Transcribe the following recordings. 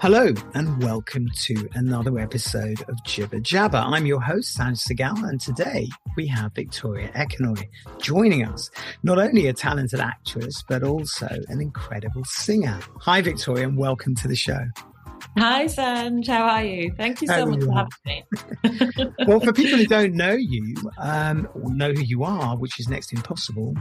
Hello and welcome to another episode of Jibber Jabber. I'm your host, Sanj Segal, and today we have Victoria Ekanoye joining us. Not only a talented actress, but also an incredible singer. Hi, Victoria, and welcome to the show. Hi, Sanj. How are you? Thank you so much for having me. Well, for people who don't know you, or know who you are, which is next to impossible,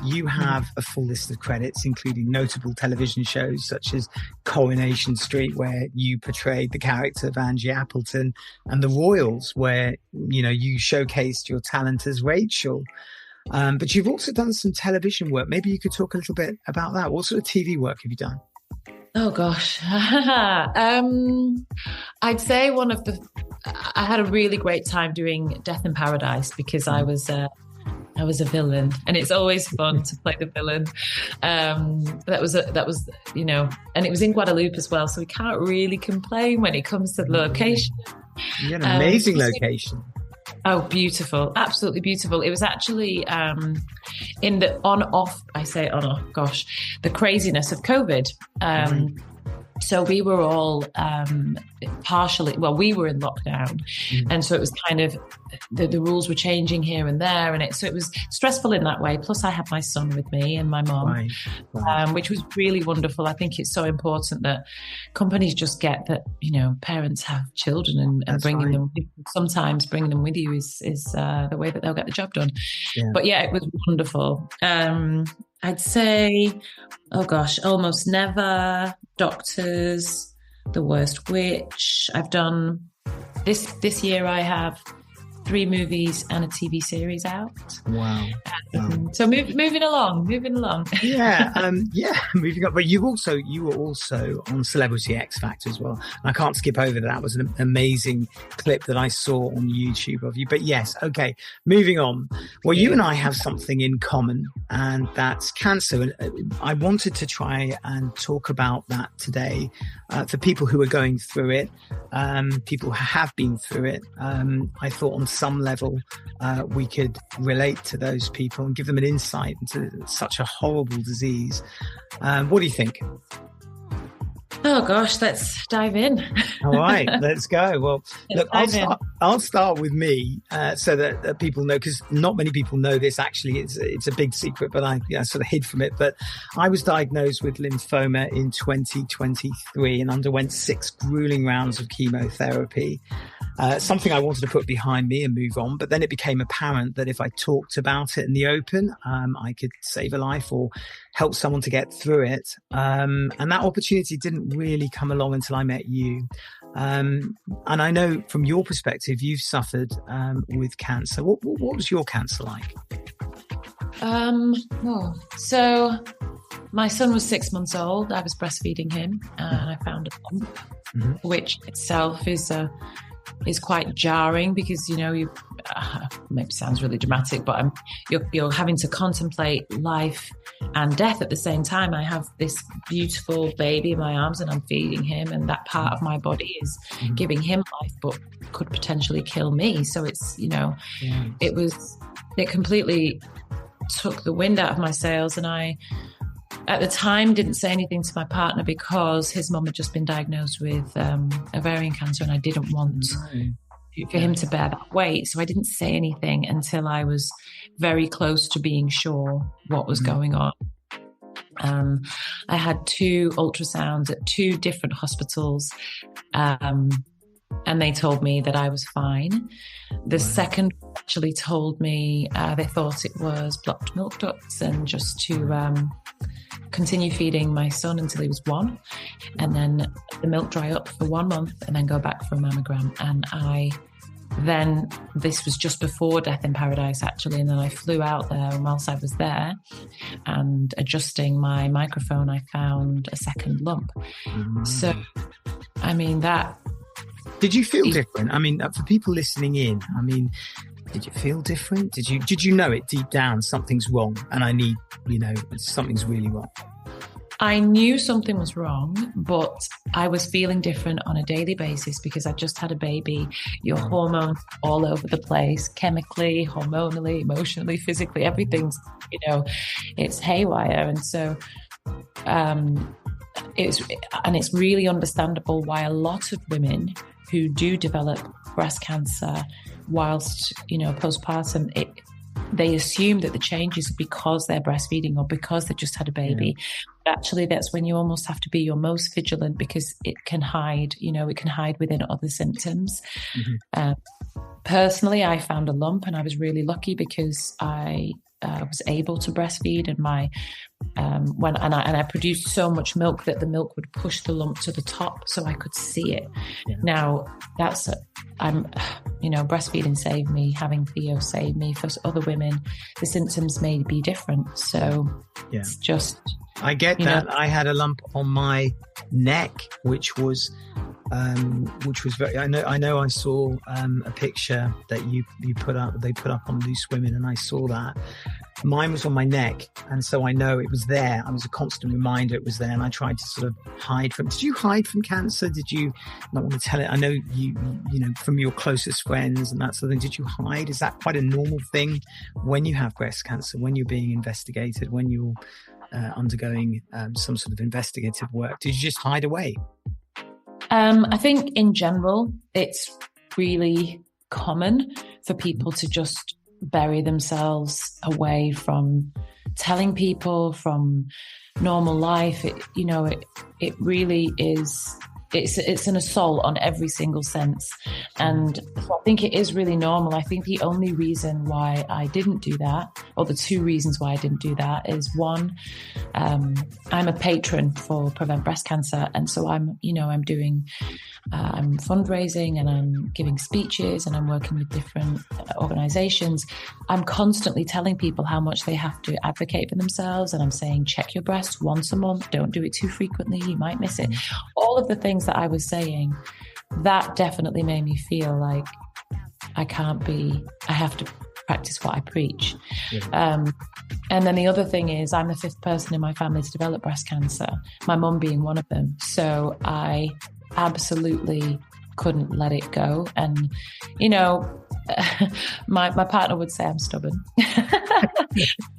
you have a full list of credits, including notable television shows such as Coronation Street, where you portrayed the character of Angie Appleton, and The Royals, where, you showcased your talent as Rachel. But you've also done some television work. Maybe you could talk a little bit about that. What sort of TV work have you done? Oh, gosh. I'd say I had a really great time doing Death in Paradise because I was a villain, and it's always fun to play the villain. That was, and it was in Guadeloupe as well. So we can't really complain when it comes to the location. You had an amazing location. Oh, beautiful. Absolutely beautiful. It was actually in the on-off, I say on-off, gosh, the craziness of COVID. So we were all we were in lockdown. And so it was kind of, the rules were changing here and there. And so it was stressful in that way. Plus I had my son with me and my mom, which was really wonderful. I think it's so important that companies just get that, parents have children and bringing them with you is the way that they'll get the job done. Yeah. But yeah, it was wonderful. I'd say, almost never, Doctors, The Worst Witch. I've done this year. I have 3 movies and a TV series out. Wow. So moving along. Yeah, moving up. But you were also on Celebrity X Factor as well. And I can't skip over that. That was an amazing clip that I saw on YouTube of you. But yes, okay, moving on. Well, you and I have something in common, and that's cancer. And I wanted to try and talk about that today for people who are going through it, people who have been through it. I thought on some level we could relate to those people and give them an insight into such a horrible disease. What do you think? Oh gosh, let's dive in. All right, let's go. Well, look, I'll start with me so that people know, because not many people know this. Actually, it's a big secret, but I sort of hid from it. But I was diagnosed with lymphoma in 2023 and underwent 6 grueling rounds of chemotherapy. Something I wanted to put behind me and move on. But then it became apparent that if I talked about it in the open, I could save a life or help someone to get through it. And that opportunity didn't really come along until I met you. And I know from your perspective, you've suffered with cancer. What was your cancer like? So my son was 6 months old. I was breastfeeding him and I found a lump, which itself is quite jarring because, you maybe sounds really dramatic, but you're having to contemplate life and death at the same time. I have this beautiful baby in my arms and I'm feeding him, and that part of my body is giving him life, but could potentially kill me. So it's, it completely took the wind out of my sails. And I, at the time, didn't say anything to my partner because his mum had just been diagnosed with ovarian cancer, and I didn't want for him to bear that weight. So I didn't say anything until I was very close to being sure what was going on. I had 2 ultrasounds at 2 different hospitals, and they told me that I was fine. The second actually told me they thought it was blocked milk ducts, and just to continue feeding my son until he was 1, and then the milk dry up for 1 month and then go back for a mammogram. And this was just before Death in Paradise, actually. And then I flew out there, and whilst I was there and adjusting my microphone, I found a second lump. So, I mean, that... Did you feel different? I mean, for people listening in, did you feel different? Did you know it deep down, something's wrong and I need, something's really wrong? I knew something was wrong, but I was feeling different on a daily basis because I just had a baby. Your hormones all over the place, chemically, hormonally, emotionally, physically, everything's, it's haywire. And so it's really understandable why a lot of women who do develop breast cancer whilst, postpartum, they assume that the change is because they're breastfeeding or because they just had a baby. Yeah. But actually, that's when you almost have to be your most vigilant, because it can hide, it can hide within other symptoms. Mm-hmm. Personally, I found a lump, and I was really lucky because I was able to breastfeed, and I produced so much milk that the milk would push the lump to the top, so I could see it. Yeah. Now breastfeeding saved me. Having Theo saved me. For other women, the symptoms may be different. So it's just. I get that. I had a lump on my neck, which was very. I know. I saw a picture that you put up. They put up on Loose Women, and I saw that. Mine was on my neck, and so I know it was there. I was a constant reminder it was there, and I tried to sort of hide from. Did you hide from cancer? Did you not want to tell it? I know you from your closest friends and that sort of thing. Did you hide? Is that quite a normal thing when you have breast cancer? When you're being investigated? When you're undergoing some sort of investigative work? Did you just hide away? I think in general, it's really common for people to just bury themselves away from telling people, from normal life. It really is. It's an assault on every single sense. And so I think it is really normal. I think the only reason why I didn't do that, or the two reasons why I didn't do that, is one, I'm a patron for Prevent Breast Cancer. And so I'm fundraising, and I'm giving speeches, and I'm working with different organizations. I'm constantly telling people how much they have to advocate for themselves. And I'm saying, check your breasts once a month. Don't do it too frequently. You might miss it. All of the things that I was saying, that definitely made me feel like I have to practice what I preach. Yeah. And then the other thing is, I'm the fifth person in my family to develop breast cancer, my mum being one of them. So I absolutely couldn't let it go. And, my partner would say I'm stubborn.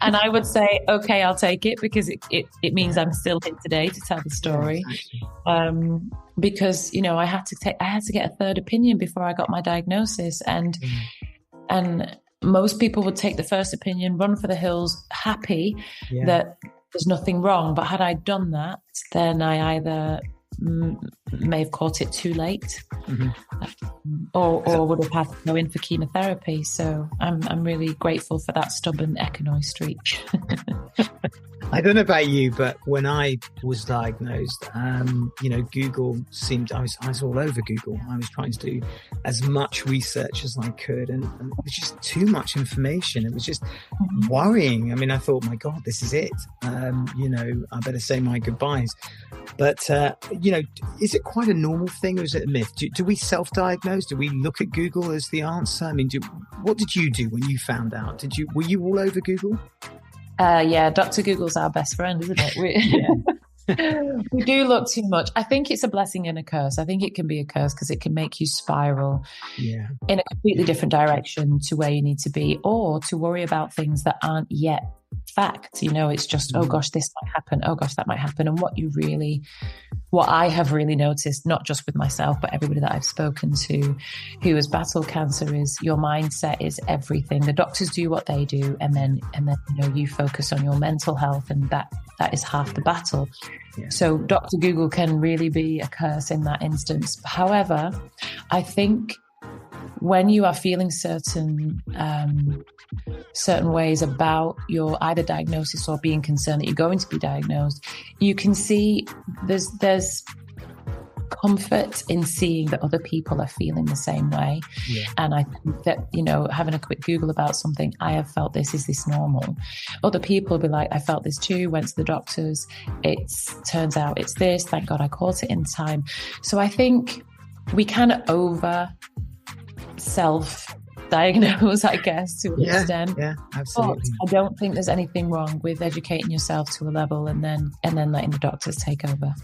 And I would say, okay, I'll take it, because it means I'm still here today to tell the story. Because, I had to get a third opinion before I got my diagnosis. And most people would take the first opinion, run for the hills, happy that there's nothing wrong. But had I done that, then I either may have caught it too late, or would have had to go in for chemotherapy. So I'm really grateful for that stubborn Ekanoye streak. I don't know about you, but when I was diagnosed, Google seemed, I was all over Google. I was trying to do as much research as I could, and it was just too much information. It was just worrying. I mean, I thought, my God, this is it. I better say my goodbyes. But, is it quite a normal thing, or is it a myth? Do we self-diagnose? Do we look at Google as the answer? I mean, what did you do when you found out? Were you all over Google? Dr. Google's our best friend, isn't it? We do look too much. I think it's a blessing and a curse. I think it can be a curse because it can make you spiral in a completely different direction to where you need to be, or to worry about things that aren't yet fact. It's just, oh gosh, this might happen. Oh gosh, that might happen. And what I have really noticed, not just with myself, but everybody that I've spoken to who has battled cancer, is your mindset is everything. The doctors do what they do, and then you focus on your mental health, and that is half the battle. Yeah. So Dr. Google can really be a curse in that instance. However, I think when you are feeling certain ways about your either diagnosis or being concerned that you're going to be diagnosed, you can see there's comfort in seeing that other people are feeling the same way. Yeah. And I think that, having a quick Google about something, I have felt this, is this normal? Other people will be like, I felt this too, went to the doctors, turns out it's this, thank God I caught it in time. So I think we kind of over self-diagnose, I guess, to an extent. Yeah, absolutely. But I don't think there's anything wrong with educating yourself to a level and then letting the doctors take over.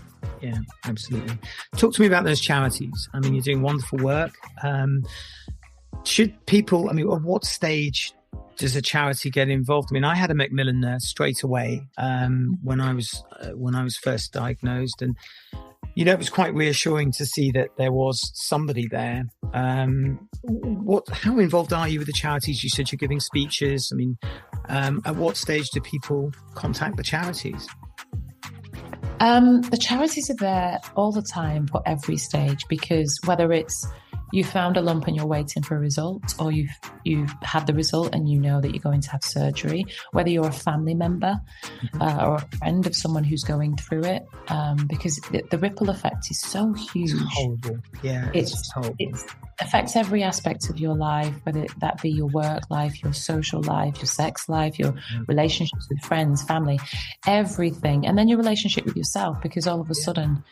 Yeah, absolutely. Talk to me about those charities. I mean, you're doing wonderful work. Should people, at what stage does a charity get involved? I mean, I had a Macmillan nurse straight away when I was first diagnosed, and it was quite reassuring to see that there was somebody there. How involved are you with the charities? You said you're giving speeches. I mean, at what stage do people contact the charities? The charities are there all the time for every stage, because whether it's you found a lump and you're waiting for a result, or you've had the result and you know that you're going to have surgery, whether you're a family member or a friend of someone who's going through it, because the ripple effect is so huge. It's horrible. Yeah, it's horrible. It affects every aspect of your life, whether that be your work life, your social life, your sex life, your relationships with friends, family, everything. And then your relationship with yourself, because all of a sudden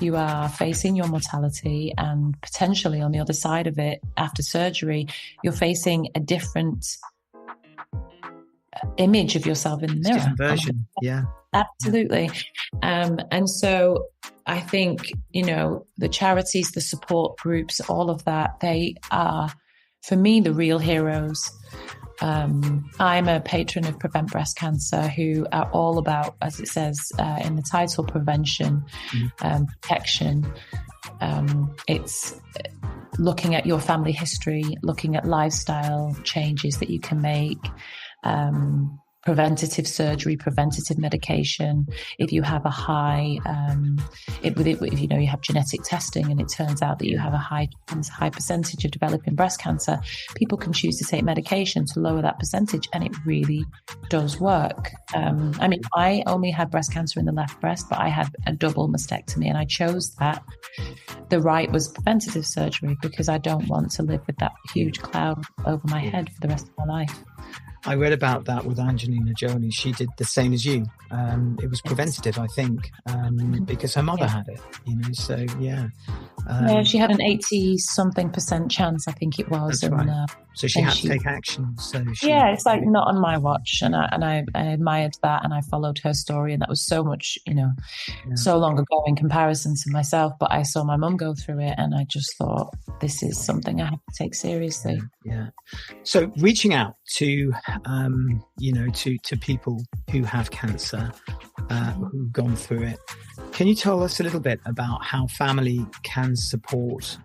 you are facing your mortality, and potentially on the other side of it, after surgery, you're facing a different image of yourself in the mirror. Different version. Yeah. Absolutely. And so I think, the charities, the support groups, all of that, they are, for me, the real heroes. I'm a patron of Prevent Breast Cancer, who are all about, as it says in the title, prevention, protection. It's looking at your family history, looking at lifestyle changes that you can make, preventative surgery, preventative medication. If you have a high, if you have genetic testing and it turns out that you have a high percentage of developing breast cancer, people can choose to take medication to lower that percentage, and it really does work. I only had breast cancer in the left breast, but I had a double mastectomy, and I chose that. The right was preventative surgery, because I don't want to live with that huge cloud over my head for the rest of my life. I read about that with Angelina Jolie. She did the same as you. It was preventative, I think, because her mother had it, so yeah. She had an 80-something% chance, I think it was. That's and, right. So she had to take action. It's like not on my watch. And I admired that, and I followed her story. And that was so much, so long ago in comparison to myself. But I saw my mum go through it, and I just thought, this is something I have to take seriously. Yeah. So reaching out to, to people who have cancer, who've gone through it. Can you tell us a little bit about how family can support,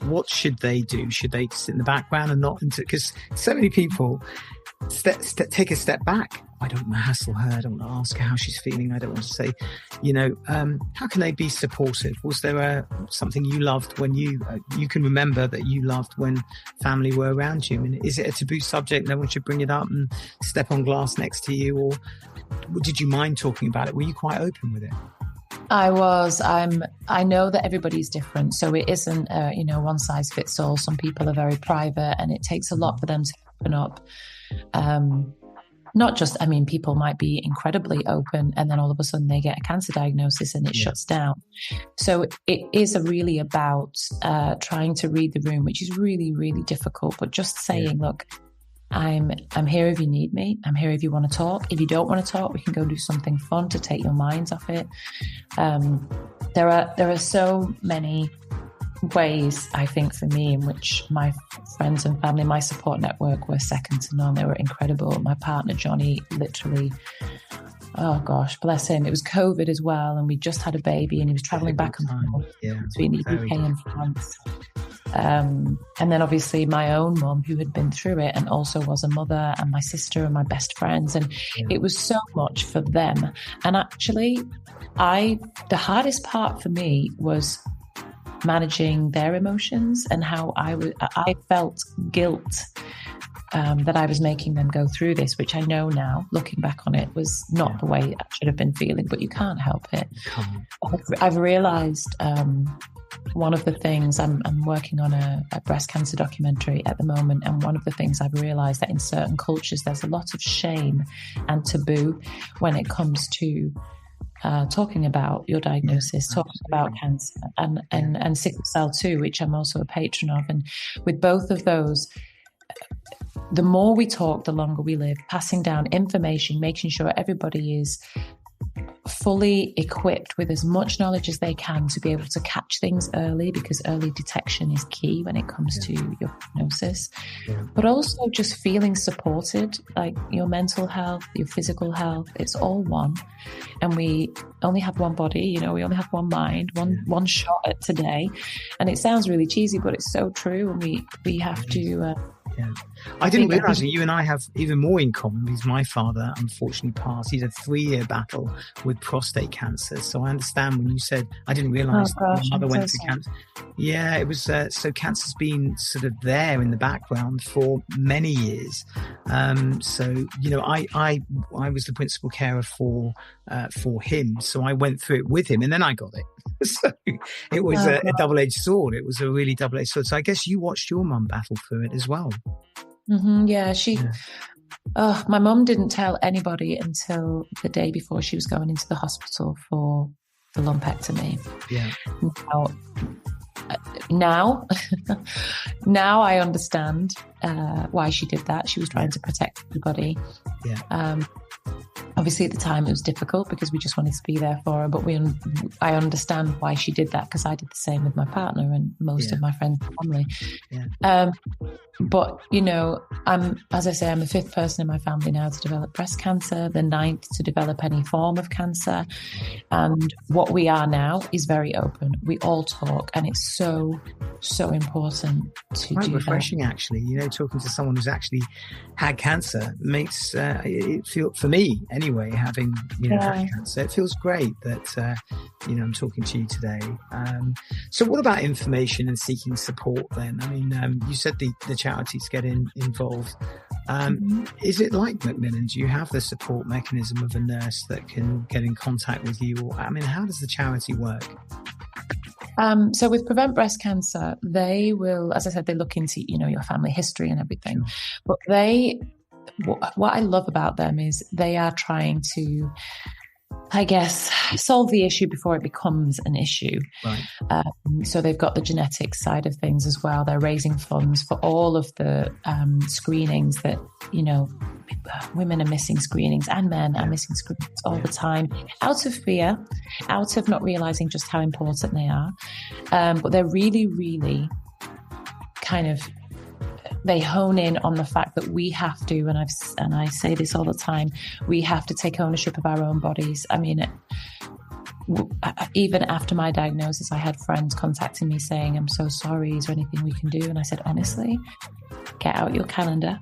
what should they do? Should they sit in the background and not, because so many people take a step back. I don't want to hassle her. I don't want to ask her how she's feeling. I don't want to say, how can they be supportive? Was there something you loved when you can remember that you loved when family were around you? I mean, is it a taboo subject? No one should bring it up and step on glass next to you, or did you mind talking about it? Were you quite open with it? I was. I know that everybody's different, so it isn't one size fits all. Some people are very private, and it takes a lot for them to open up. Not just, people might be incredibly open, and then all of a sudden they get a cancer diagnosis and it shuts down. So it is really about trying to read the room, which is really, really difficult. But just saying, look, I'm here if you need me. I'm here if you want to talk. If you don't want to talk, we can go do something fun to take your minds off it. There are so many ways, I think, for me, in which my friends and family, my support network, were second to none. They were incredible. My partner, Johnny, literally, oh gosh, bless him. It was COVID as well, and we just had a baby, and he was traveling back and forth between the UK and France. And then obviously my own mum, who had been through it and also was a mother, and my sister and my best friends. And it was so much for them. And actually, the hardest part for me was managing their emotions, and how I felt guilt that I was making them go through this, which I know now, looking back on it, was not the way I should have been feeling, but you can't help it. I've realized one of the things, I'm working on a breast cancer documentary at the moment, and one of the things I've realized that in certain cultures there's a lot of shame and taboo when it comes to talking about your diagnosis, talking about cancer and sickle cell too, which I'm also a patron of. And with both of those, the more we talk, the longer we live, passing down information, making sure everybody is fully equipped with as much knowledge as they can to be able to catch things early, because early detection is key when it comes to your prognosis. But also just feeling supported, like your mental health, your physical health, it's all one. And we only have one body, we only have one mind, one shot at today. And it sounds really cheesy, but it's so true. And we have to... I didn't realise that you and I have even more in common, because my father unfortunately passed. He had a 3-year battle with prostate cancer. So I understand when you said, I didn't realise that my mother went through cancer. Yeah, it was, so cancer's been sort of there in the background for many years. So, I was the principal carer for him. So I went through it with him, and then I got it. So it was a double-edged sword. It was a really double-edged sword. So I guess you watched your mum battle through it as well. Yeah, my mum didn't tell anybody until the day before she was going into the hospital for the lumpectomy. Yeah. Now I understand why she did that. She was trying to protect everybody. Yeah. Obviously, at the time, it was difficult because we just wanted to be there for her. But I understand why she did that, because I did the same with my partner and most of my friends and family. Yeah. But, I'm the 5th person in my family now to develop breast cancer, the 9th to develop any form of cancer. And what we are now is very open. We all talk, and it's so, so important to do refreshing, that. Actually. Talking to someone who's actually had cancer makes it feel, for me anyway, having had cancer, it feels great that I'm talking to you today. So what about information and seeking support then? I mean, you said the charities get involved. Is it like Macmillan? Do you have the support mechanism of a nurse that can get in contact with you? Or, I mean, how does the charity work? So with Prevent Breast Cancer, they will, as I said, they look into, your family history and everything. But what I love about them is they are trying to, I guess, solve the issue before it becomes an issue. Right. So they've got the genetics side of things as well. They're raising funds for all of the screenings that, women are missing screenings, and men are missing screenings all the time, out of fear, out of not realizing just how important they are. But they're really, really kind of, they hone in on the fact that we have to, and I say this all the time, we have to take ownership of our own bodies. I mean, even after my diagnosis, I had friends contacting me saying, I'm so sorry, is there anything we can do? And I said, honestly, get out your calendar,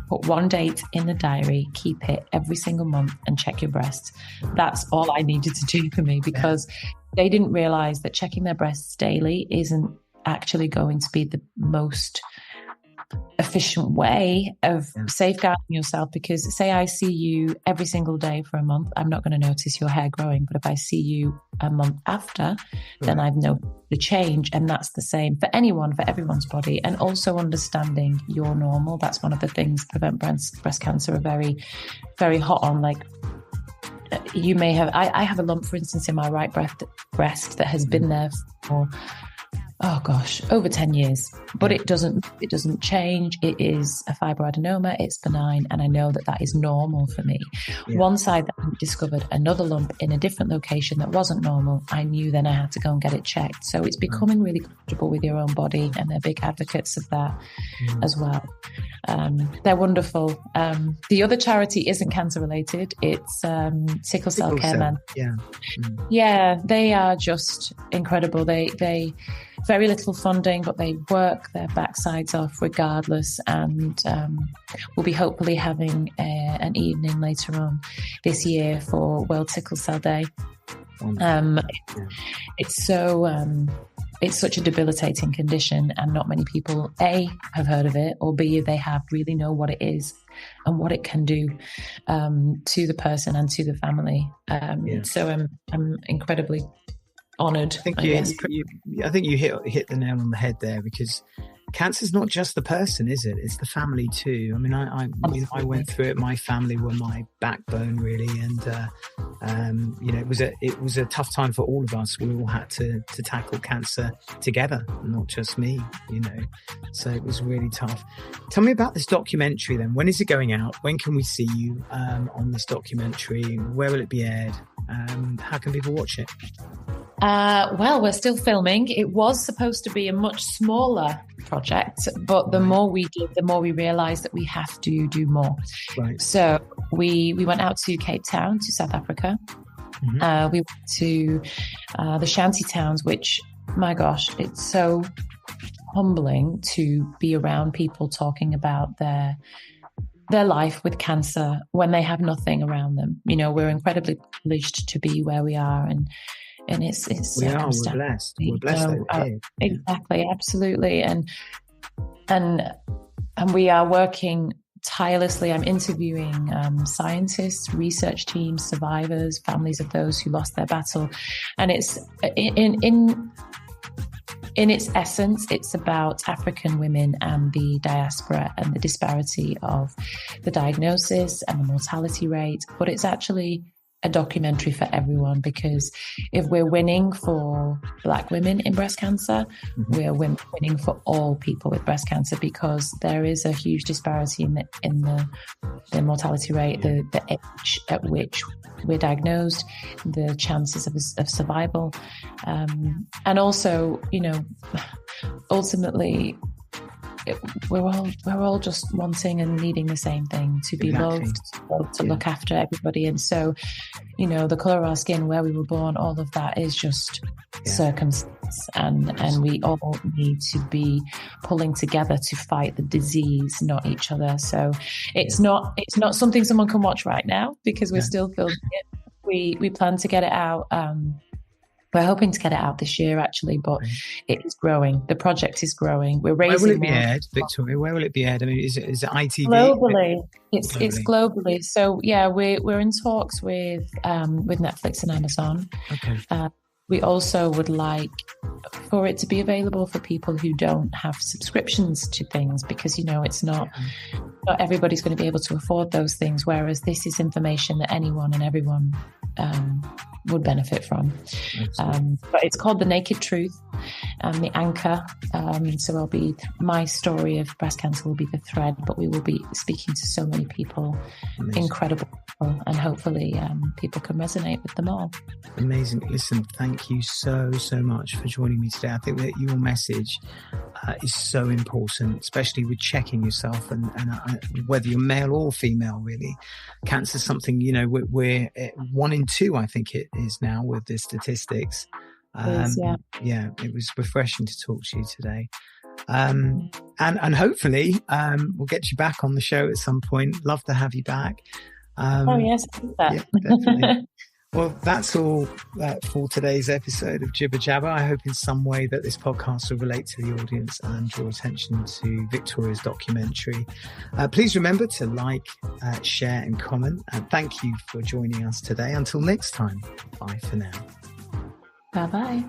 put one date in the diary, keep it every single month, and check your breasts. That's all I needed to do for me, because they didn't realize that checking their breasts daily isn't actually going to be the most efficient way of safeguarding yourself. Because say I see you every single day for a month, I'm not going to notice your hair growing. But if I see you a month after, then I've noticed the change. And that's the same for anyone, for everyone's body. And also understanding your normal. That's one of the things Prevent Breast Cancer are very, very hot on. Like, you may have, I have a lump, for instance, in my right breast that has been there for over 10 years, but it doesn't change. It is a fibroadenoma. It's benign. And I know that is normal for me. Once I discovered another lump in a different location that wasn't normal, I knew then I had to go and get it checked. So it's becoming really comfortable with your own body, and they're big advocates of that as well. They're wonderful. The other charity isn't cancer related. It's Sickle Cell Care Man. Yeah, they are just incredible. They very little funding, but they work their backsides off regardless. And we'll be hopefully having an evening later on this year for World Sickle Cell Day. It's such a debilitating condition, and not many people, A, have heard of it, or B, if they have, really know what it is and what it can do to the person and to the family. So I'm incredibly honoured. I think you hit the nail on the head there, because cancer's not just the person, is it? It's the family too. I mean, I went through it. My family were my backbone, really, and it was a tough time for all of us. We all had to tackle cancer together, not just me. So it was really tough. Tell me about this documentary then. When is it going out? When can we see you on this documentary? Where will it be aired? how can people watch it? Well, we're still filming. It was supposed to be a much smaller project, but the more we did, the more we realized that we have to do more. Right. So we went out to Cape Town, to South Africa. Mm-hmm. We went to the shanty towns, which, my gosh, it's so humbling to be around people talking about their life with cancer when they have nothing around them. You know, we're incredibly privileged to be where we are, and it's we're blessed. We're blessed that we're here. Exactly, absolutely, and we are working tirelessly. I'm interviewing scientists, research teams, survivors, families of those who lost their battle, and it's in its essence, it's about African women and the diaspora and the disparity of the diagnosis and the mortality rate. But it's actually a documentary for everyone, because if we're winning for Black women in breast cancer, we're winning for all people with breast cancer, because there is a huge disparity in the mortality rate, the age at which we're diagnosed, the chances of survival, and also, you know, ultimately, we're all just wanting and needing the same thing, to be loved, to look after everybody. And so, you know, the colour of our skin, where we were born, all of that is just circumstance, and we all need to be pulling together to fight the disease, not each other. So it's not something someone can watch right now, because we're still filming it. We plan to get it out. We're hoping to get it out this year, actually, but it is growing. The project is growing. We're raising. Where will it be aired, Victoria? Where will it be aired? I mean, is it ITV? Globally, it's globally. So yeah, we're in talks with Netflix and Amazon. Okay. We also would like for it to be available for people who don't have subscriptions to things, because, you know, it's not everybody's going to be able to afford those things, whereas this is information that anyone and everyone would benefit from. But it's called The Naked Truth, and the anchor. So it'll be my story of breast cancer will be the thread, but we will be speaking to so many people, incredible people, and hopefully people can resonate with them all. Amazing. Listen, thank you so much for joining me today. I think that your message is so important, especially with checking yourself, and whether you're male or female, really. Cancer is something, you know, we're 1 in 2, I think it is now, with the statistics. It was refreshing to talk to you today. And hopefully we'll get you back on the show at some point. Love to have you back. Yes, yeah, definitely. Well, that's all for today's episode of Jibber Jabber. I hope in some way that this podcast will relate to the audience and draw attention to Victoria's documentary. Please remember to like, share and comment. And thank you for joining us today. Until next time, bye for now. Bye-bye.